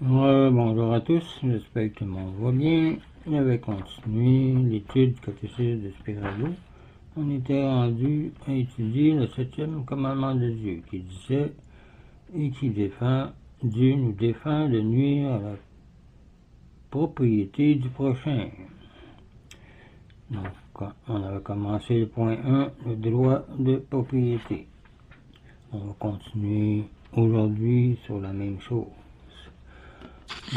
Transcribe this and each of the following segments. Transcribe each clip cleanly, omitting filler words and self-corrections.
Bonjour à tous, j'espère que tout le monde va bien. On avait continué l'étude catéchisme de Spirado. On était rendu à étudier le 7e commandement de Dieu qui disait et qui défend, Dieu nous défend de nuire à la propriété du prochain. Donc, on avait commencé le point 1, le droit de propriété. On va continuer aujourd'hui sur la même chose.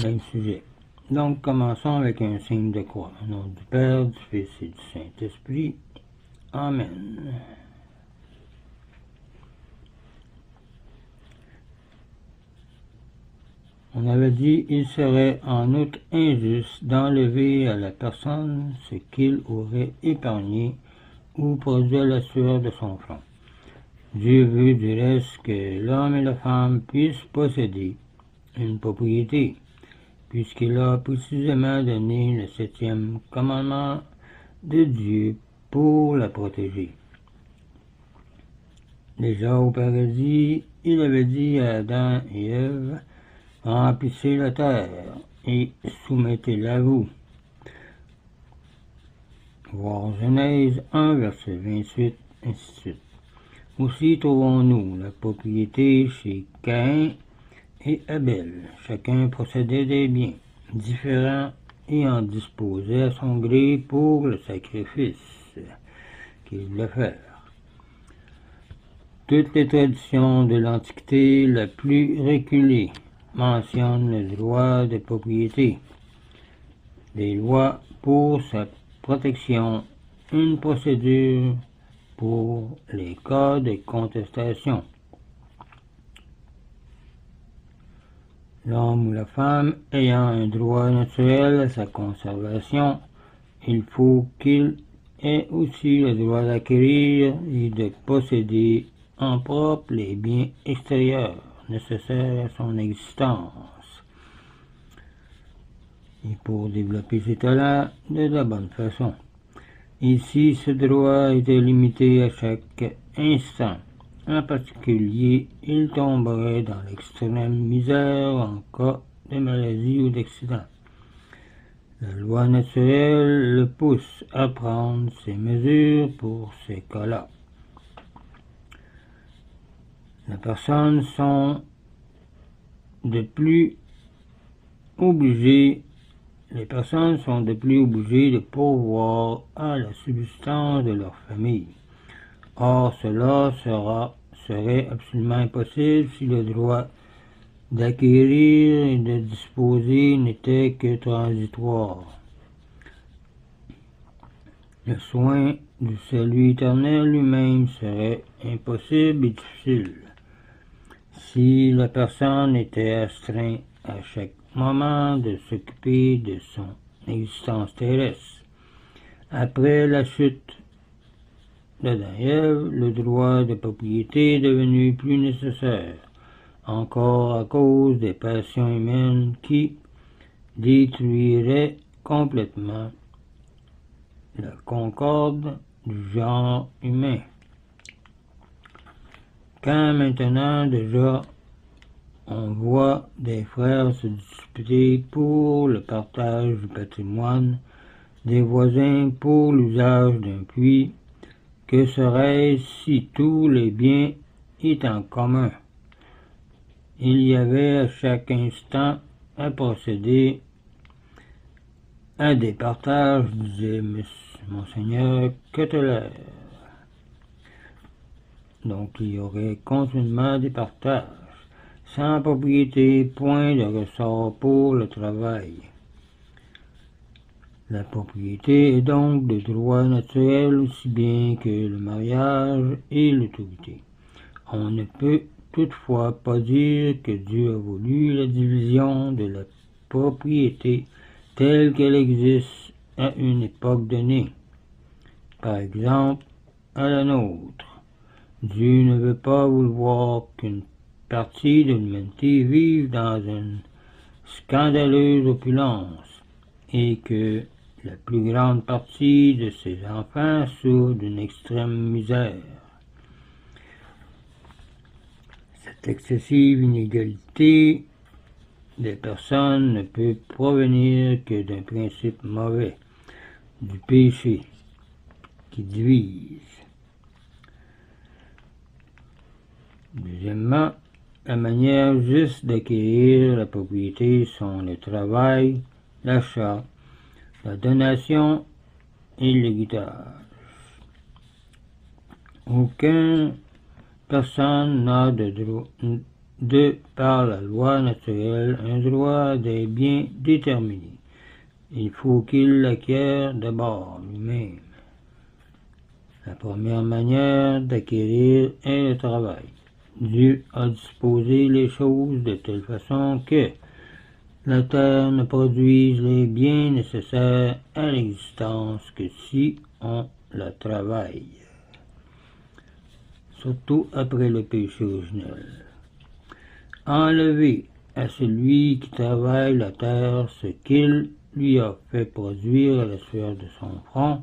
Même sujet. Donc, commençons avec un signe de croix. Au nom du Père, du Fils et du Saint-Esprit. Amen. On avait dit il serait en outre injuste d'enlever à la personne ce qu'il aurait épargné ou produit à la sueur de son front. Dieu veut du reste que l'homme et la femme puissent posséder une propriété, puisqu'il a précisément donné le 7e commandement de Dieu pour la protéger. Déjà au paradis, il avait dit à Adam et Ève, remplissez la terre et soumettez-la à vous. Voir Genèse 1, verset 28, ainsi de suite. Aussi trouvons-nous la propriété chez Caïn et Abel. Chacun possédait des biens différents et en disposait à son gré pour le sacrifice qu'il voulait faire. Toutes les traditions de l'Antiquité la plus reculée mentionnent le droit de propriété, des lois pour sa protection, une procédure pour les cas de contestation. L'homme ou la femme ayant un droit naturel à sa conservation, il faut qu'il ait aussi le droit d'acquérir et de posséder en propre les biens extérieurs nécessaires à son existence et pour développer ses talents de la bonne façon. Ici, ce droit était limité à chaque instant. En particulier, il tomberait dans l'extrême misère en cas de maladie ou d'accident. La loi naturelle le pousse à prendre ces mesures pour ces cas-là. Les personnes sont de plus obligées de pourvoir à la subsistance de leur famille. Or, cela serait absolument impossible si le droit d'acquérir et de disposer n'était que transitoire. Le soin du salut éternel lui-même serait impossible et difficile si la personne était astreinte à chaque moment de s'occuper de son existence terrestre. Après la chute d'Adam et Ève, le droit de propriété est devenu plus nécessaire, encore à cause des passions humaines qui détruiraient complètement la concorde du genre humain. Quand maintenant déjà on voit des frères se disputer pour le partage du patrimoine, des voisins pour l'usage d'un puits, que serait-ce si tous les biens étaient en commun? Il y avait à chaque instant à procéder à des partages, disait Monseigneur Ketteler. Donc il y aurait continuellement des partages. Sans propriété, point de ressort pour le travail. La propriété est donc de droit naturel aussi bien que le mariage et l'autorité. On ne peut toutefois pas dire que Dieu a voulu la division de la propriété telle qu'elle existe à une époque donnée, par exemple à la nôtre. Dieu ne veut pas vouloir qu'une partie de l'humanité vive dans une scandaleuse opulence et que la plus grande partie de ses enfants souffre d'une extrême misère. Cette excessive inégalité des personnes ne peut provenir que d'un principe mauvais, du péché, qui divise. Deuxièmement, la manière juste d'acquérir la propriété sont le travail, l'achat, la donation et l'héritage. Aucune personne n'a par la loi naturelle un droit des biens déterminés. Il faut qu'il l'acquiert d'abord lui-même. La première manière d'acquérir est le travail. Dieu a disposé les choses de telle façon que la terre ne produise les biens nécessaires à l'existence que si on la travaille, surtout après le péché originel. Enlever à celui qui travaille la terre ce qu'il lui a fait produire à la sueur de son front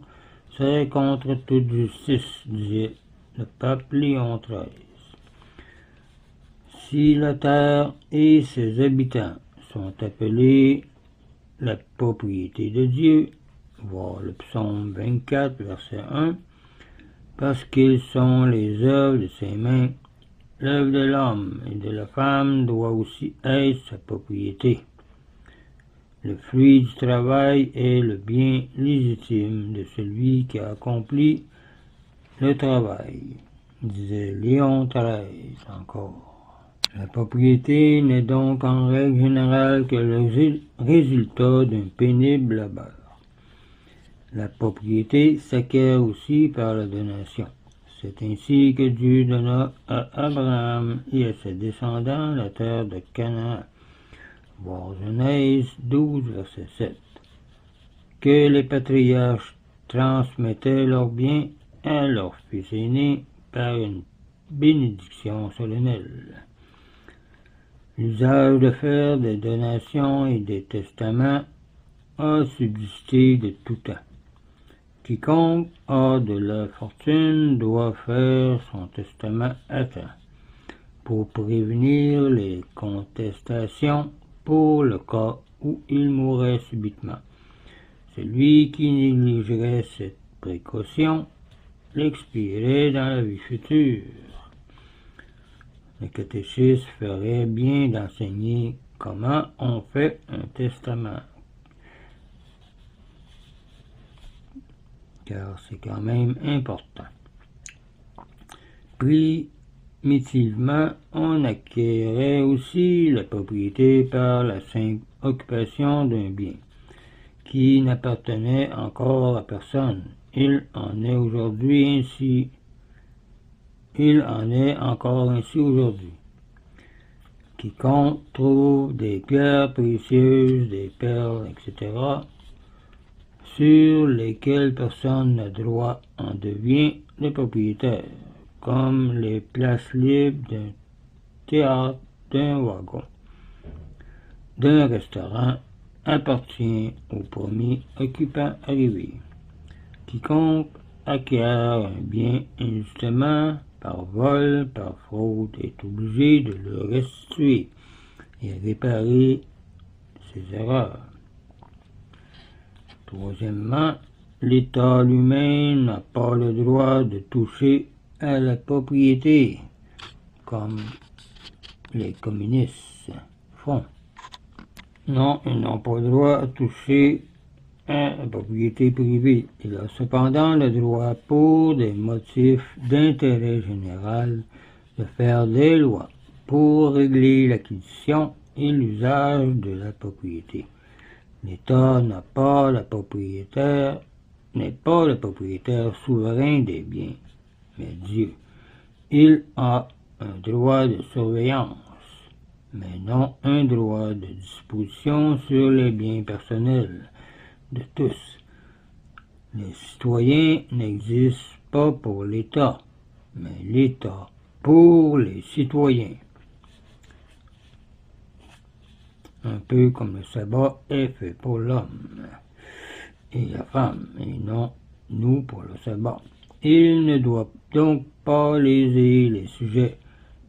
serait contre toute justice, disait le pape Léon XIII. Si la terre et ses habitants sont appelés la propriété de Dieu, voir le psaume 24, verset 1, parce qu'ils sont les œuvres de ses mains, l'œuvre de l'homme et de la femme doit aussi être sa propriété. Le fruit du travail est le bien légitime de celui qui a accompli le travail, disait Léon XIII encore. La propriété n'est donc en règle générale que le résultat d'un pénible labeur. La propriété s'acquiert aussi par la donation. C'est ainsi que Dieu donna à Abraham et à ses descendants la terre de Canaan. Voir Genèse 12, verset 7. Que les patriarches transmettaient leurs biens à leurs fils aînés par une bénédiction solennelle. L'usage de faire des donations et des testaments a subsisté de tout temps. Quiconque a de la fortune doit faire son testament à temps, pour prévenir les contestations pour le cas où il mourrait subitement. Celui qui négligerait cette précaution l'expierait dans la vie future. Le catéchisme ferait bien d'enseigner comment on fait un testament, car c'est quand même important. Primitivement, on acquérait aussi la propriété par la simple occupation d'un bien, qui n'appartenait encore à personne. Il en est encore ainsi aujourd'hui. Quiconque trouve des pierres précieuses, des perles, etc., sur lesquelles personne n'a droit en devient le propriétaire, comme les places libres d'un théâtre, d'un wagon, d'un restaurant, appartient au premier occupant arrivé. Quiconque acquiert un bien injustement, par vol, par fraude, est obligé de le restituer et réparer ses erreurs. Troisièmement, l'État lui-même n'a pas le droit de toucher à la propriété, comme les communistes font. Non, ils n'ont pas le droit à toucher à la propriété privée. Il a cependant le droit, pour des motifs d'intérêt général, de faire des lois pour régler l'acquisition et l'usage de la propriété. L'État n'est pas le propriétaire souverain des biens, mais Dieu. Il a un droit de surveillance, mais non un droit de disposition sur les biens personnels de tous. Les citoyens n'existent pas pour l'État, mais l'État pour les citoyens. Un peu comme le sabbat est fait pour l'homme et la femme, et non nous pour le sabbat. Il ne doit donc pas léser les sujets,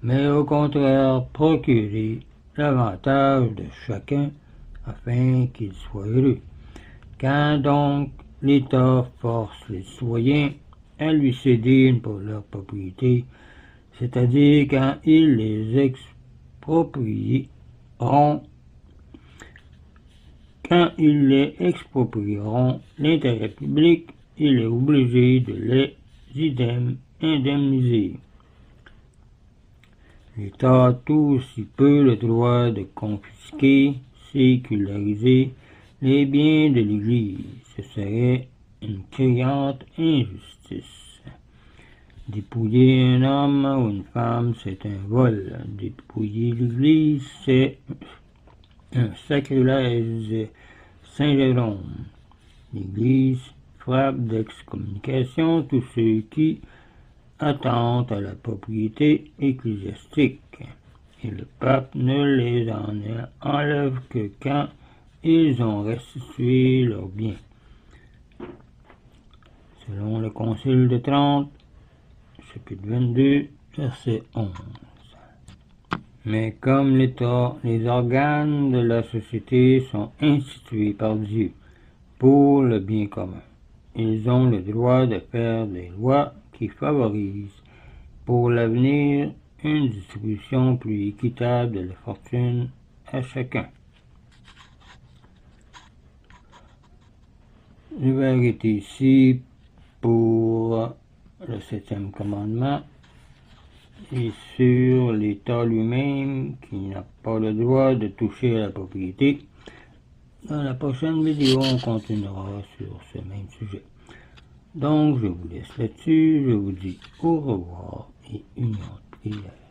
mais au contraire procurer l'avantage de chacun afin qu'il soit heureux. Quand donc l'État force les citoyens à lui céder une de leurs propriétés, c'est-à-dire quand ils les exproprieront l'intérêt public, il est obligé de les indemniser. L'État a tout aussi peu le droit de confisquer, séculariser les biens de l'Église. Ce serait une criante injustice. Dépouiller un homme ou une femme, c'est un vol. Dépouiller l'Église, c'est un sacrilège. Saint Jérôme. L'Église frappe d'excommunication tous ceux qui attentent à la propriété ecclésiastique, et le pape ne les en enlève que quand ils ont restitué leurs biens. Selon le Concile de Trente, chapitre 22, verset 11. Mais comme l'État, les organes de la société sont institués par Dieu pour le bien commun, ils ont le droit de faire des lois qui favorisent pour l'avenir une distribution plus équitable de la fortune à chacun. Je vais arrêter ici pour le 7e commandement et sur l'État lui-même qui n'a pas le droit de toucher à la propriété. Dans la prochaine vidéo, on continuera sur ce même sujet. Donc, je vous laisse là-dessus, je vous dis au revoir et union de prière.